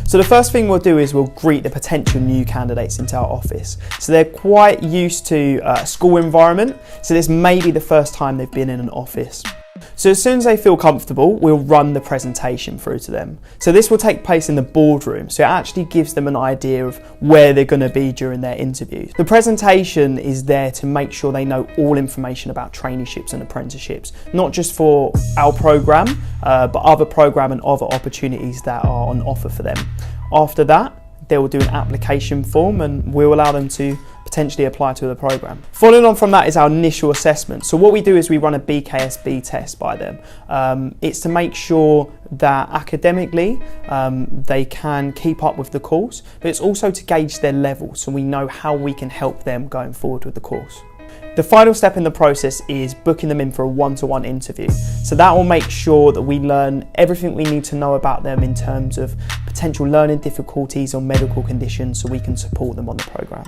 So the first thing we'll do is we'll greet the potential new candidates into our office. So they're quite used to a school environment, so this may be the first time they've been in an office. So as soon as they feel comfortable, we'll run the presentation through to them. So this will take place in the boardroom, so it actually gives them an idea of where they're going to be during their interviews. The presentation is there to make sure they know all information about traineeships and apprenticeships, not just for our programme, but other programme and other opportunities that are on offer for them. After that, they will do an application form and we'll allow them to potentially apply to the programme. Following on from that is our initial assessment. So what we do is we run a BKSB test by them. It's to make sure that academically they can keep up with the course, but it's also to gauge their level so we know how we can help them going forward with the course. The final step in the process is booking them in for a one-to-one interview. So that will make sure that we learn everything we need to know about them in terms of potential learning difficulties or medical conditions so we can support them on the programme.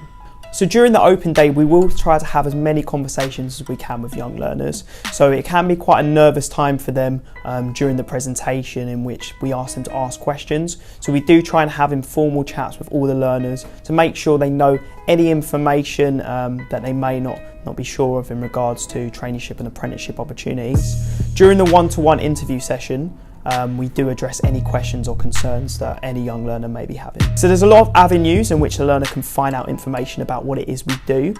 So during the open day, we will try to have as many conversations as we can with young learners. So it can be quite a nervous time for them during the presentation in which we ask them to ask questions. So we do try and have informal chats with all the learners to make sure they know any information that they may not be sure of in regards to traineeship and apprenticeship opportunities. During the one-to-one interview session, we do address any questions or concerns that any young learner may be having. So there's a lot of avenues in which a learner can find out information about what it is we do.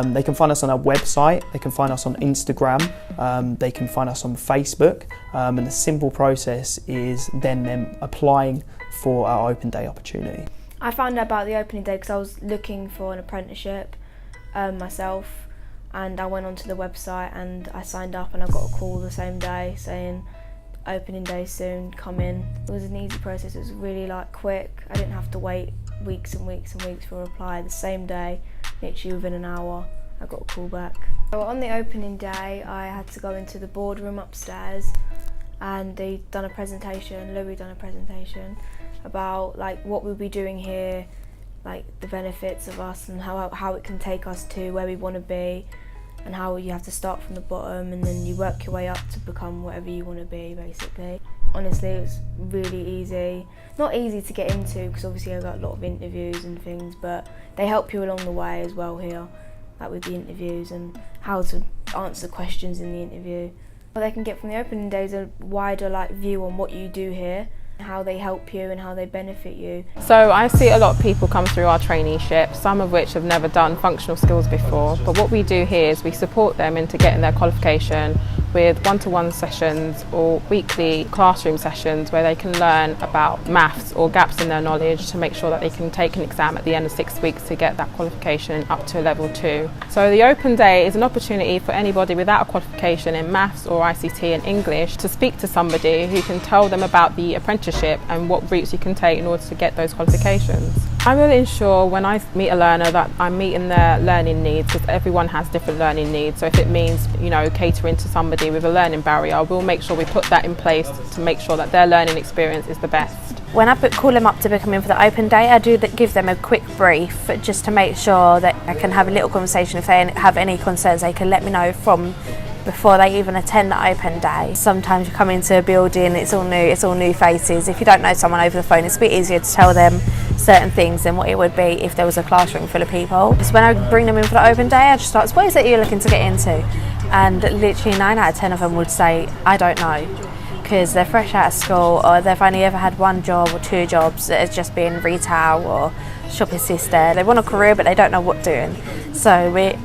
They can find us on our website, they can find us on Instagram, they can find us on Facebook, and the simple process is then them applying for our open day opportunity. I found out about the opening day because I was looking for an apprenticeship myself, and I went onto the website and I signed up and I got a call the same day saying opening day soon, come in. It was an easy process, it was really quick. I didn't have to wait weeks and weeks and weeks for a reply. The same day, literally within an hour, I got a call back. So on the opening day, I had to go into the boardroom upstairs and Louis done a presentation about what we'll be doing here, the benefits of us and how it can take us to where we want to be, and how you have to start from the bottom and then you work your way up to become whatever you want to be, basically. Honestly, it was really easy. Not easy to get into because obviously I got a lot of interviews and things, but they help you along the way as well here, with the interviews and how to answer questions in the interview. What they can get from the opening day is a wider view on what you do here, how they help you and how they benefit you. So I see a lot of people come through our traineeship, some of which have never done functional skills before, but what we do here is we support them into getting their qualification with one-to-one sessions or weekly classroom sessions where they can learn about maths or gaps in their knowledge to make sure that they can take an exam at the end of 6 weeks to get that qualification up to level 2. So the open day is an opportunity for anybody without a qualification in maths or ICT and English to speak to somebody who can tell them about the apprenticeship and what routes you can take in order to get those qualifications. I will ensure when I meet a learner that I'm meeting their learning needs, because everyone has different learning needs. So if it means, catering to somebody with a learning barrier, we'll make sure we put that in place to make sure that their learning experience is the best. When I call them up to book them in for the open day, I do give them a quick brief just to make sure that I can have a little conversation. If they have any concerns, they can let me know from before they even attend the open day. Sometimes you come into a building, it's all new faces. If you don't know someone over the phone, it's a bit easier to tell them certain things than what it would be if there was a classroom full of people. So when I bring them in for the open day, I just ask, what is it you're looking to get into? And literally 9 out of 10 of them would say, I don't know, because they're fresh out of school or they've only ever had 1 job or 2 jobs that has just been retail or shop assistant. They want a career but they don't know what doing. So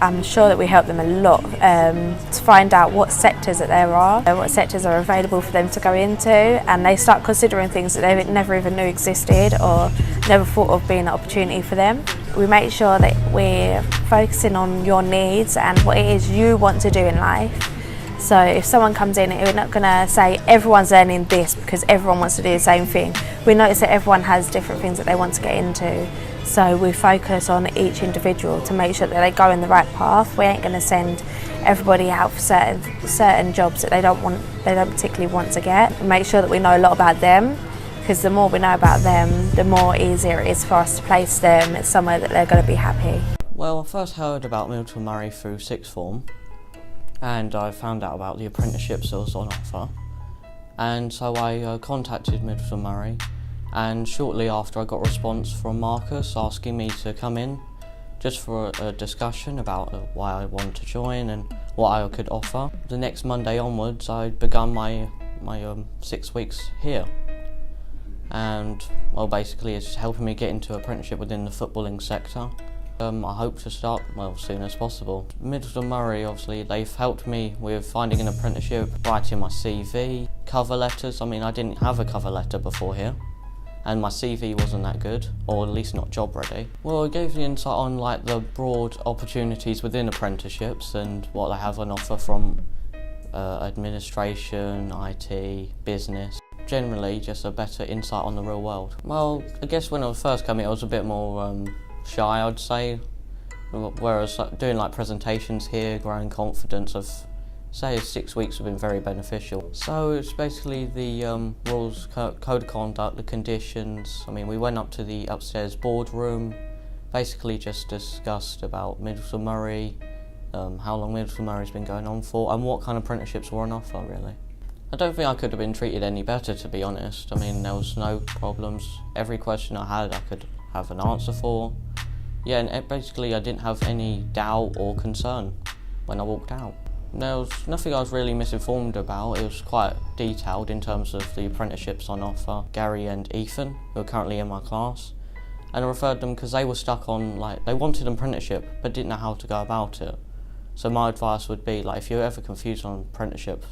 I'm sure that we help them a lot to find out what sectors that there are, what sectors are available for them to go into, and they start considering things that they never even knew existed or never thought of being an opportunity for them. We make sure that we're focusing on your needs and what it is you want to do in life. So if someone comes in, we're not going to say everyone's learning this because everyone wants to do the same thing. We notice that everyone has different things that they want to get into. So we focus on each individual to make sure that they go in the right path. We ain't going to send everybody out for certain jobs that they don't particularly want to get. We make sure that we know a lot about them, because the more we know about them, the more easier it is for us to place them somewhere that they're going to be happy. Well, I first heard about MiddletonMurray through sixth form, and I found out about the apprenticeships that was on offer. And so I contacted MiddletonMurray, And shortly after, I got a response from Marcus asking me to come in just for a discussion about why I wanted to join and what I could offer. The next Monday onwards, I'd begun my 6 weeks here. And well, basically it's helping me get into apprenticeship within the footballing sector. I hope to start as soon as possible. MiddletonMurray, obviously, they've helped me with finding an apprenticeship, writing my CV, cover letters. I mean, I didn't have a cover letter before here, and my CV wasn't that good, or at least not job ready. Well, it gave me insight on like the broad opportunities within apprenticeships and what they have on offer from administration, IT, business. Generally, just a better insight on the real world. Well, I guess when I was first coming, I was a bit more shy, I'd say. Whereas doing like presentations here, growing confidence, I've say 6 weeks have been very beneficial. So it's basically the rules, code of conduct, the conditions. I mean, we went up to the upstairs boardroom, basically just discussed about MiddletonMurray, how long MiddletonMurray's been going on for, and what kind of apprenticeships were on offer, really. I don't think I could have been treated any better, to be honest. I mean, there was no problems. Every question I had, I could have an answer for. Yeah, and basically I didn't have any doubt or concern when I walked out. There was nothing I was really misinformed about. It was quite detailed in terms of the apprenticeships on offer. Gary and Ethan, who are currently in my class, and I referred them because they were stuck on, like, they wanted an apprenticeship but didn't know how to go about it. So my advice would be, like, if you're ever confused on apprenticeships,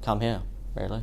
come here, really.